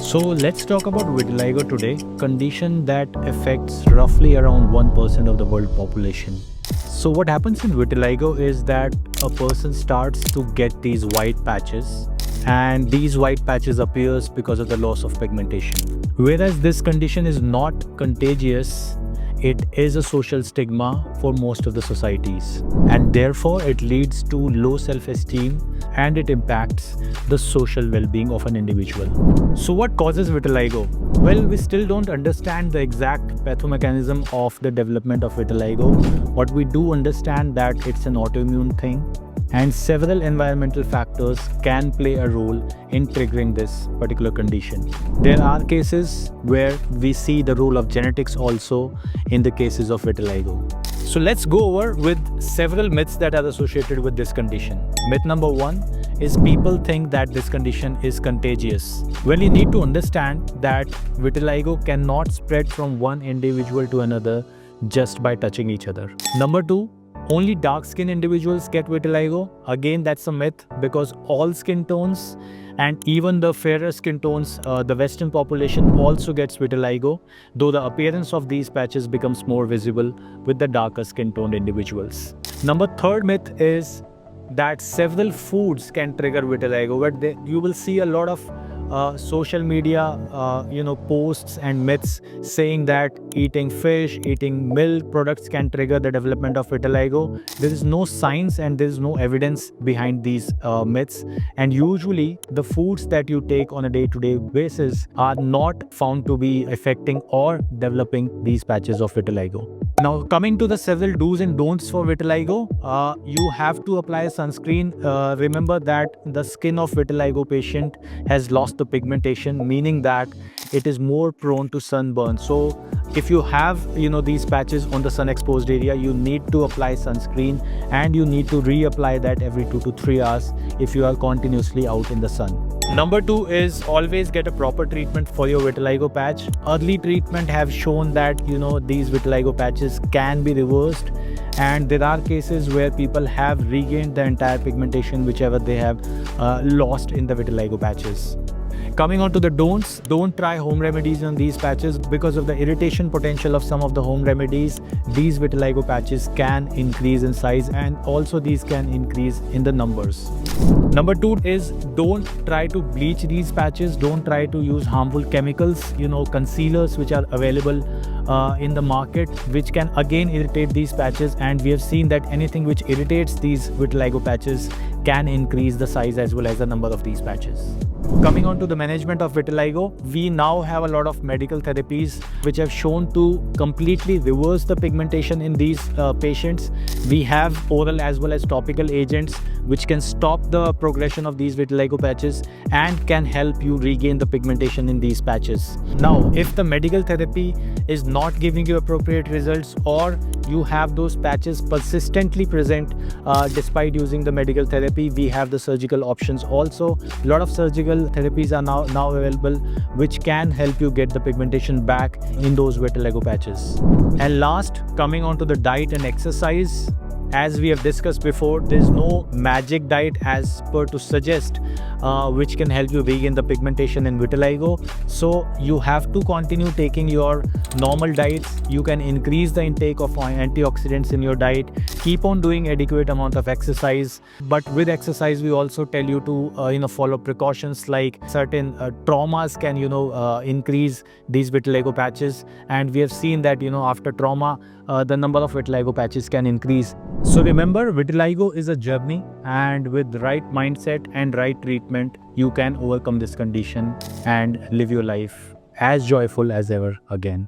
So let's talk about vitiligo today, condition that affects roughly around 1% of the world population. So what happens in vitiligo is that a person starts to get these white patches, and these white patches appears because of the loss of pigmentation. Whereas this condition is not contagious, it is a social stigma for most of the societies, and therefore it leads to low self-esteem and it impacts the social well-being of an individual. So what causes vitiligo? Well, we still don't understand the exact pathomechanism of the development of vitiligo. What we do understand that it's an autoimmune thing, and several environmental factors can play a role in triggering this particular condition. There are cases where we see the role of genetics also in the cases of vitiligo. So let's go over with several myths that are associated with this condition. Myth number 1 is people think that this condition is contagious. Well, you need to understand that vitiligo cannot spread from one individual to another just by touching each other. Number 2, only dark-skinned individuals get vitiligo. Again, that's a myth, because all skin tones and even the fairer skin tones, the Western population also gets vitiligo, though the appearance of these patches becomes more visible with the darker skin-toned individuals. Number 3rd myth is that several foods can trigger vitiligo, where you will see a lot of social media posts and myths saying that eating fish, eating milk products can trigger the development of vitiligo. There is no science and there is no evidence behind these myths, and usually the foods that you take on a day-to-day basis are not found to be affecting or developing these patches of vitiligo. Now, coming to the several do's and don'ts for vitiligo, you have to apply sunscreen. Remember that the skin of vitiligo patient has lost the pigmentation, meaning that it is more prone to sunburn. So if you have these patches on the sun exposed area, you need to apply sunscreen, and you need to reapply that every 2 to 3 hours if you are continuously out in the sun. Number 2 is always get a proper treatment for your vitiligo patch. Early treatment have shown that these vitiligo patches can be reversed, and there are cases where people have regained the entire pigmentation whichever they have lost in the vitiligo patches. Coming on to the don'ts, don't try home remedies on these patches because of the irritation potential of some of the home remedies. These vitiligo patches can increase in size, and also these can increase in the numbers. Number 2 is don't try to bleach these patches. Don't try to use harmful chemicals, concealers which are available in the market, which can again irritate these patches, and we have seen that anything which irritates these vitiligo patches can increase the size as well as the number of these patches. Coming on to the management of vitiligo, we now have a lot of medical therapies which have shown to completely reverse the pigmentation in these patients. We have oral as well as topical agents which can stop the progression of these vitiligo patches and can help you regain the pigmentation in these patches. Now, if the medical therapy is not giving you appropriate results, or you have those patches persistently present despite using the medical therapy, we have the surgical options also. A lot of surgical therapies are now available which can help you get the pigmentation back in those vitiligo patches. And last, coming on to the diet and exercise. As we have discussed before, there is no magic diet as per to suggest which can help you regain the pigmentation in vitiligo. So you have to continue taking your normal diets. You can increase the intake of antioxidants in your diet. Keep on doing adequate amount of exercise. But with exercise, we also tell you to follow precautions, like certain traumas can increase these vitiligo patches, and we have seen that after trauma the number of vitiligo patches can increase. So remember, vitiligo is a journey, and with the right mindset and right treatment, you can overcome this condition and live your life as joyful as ever again.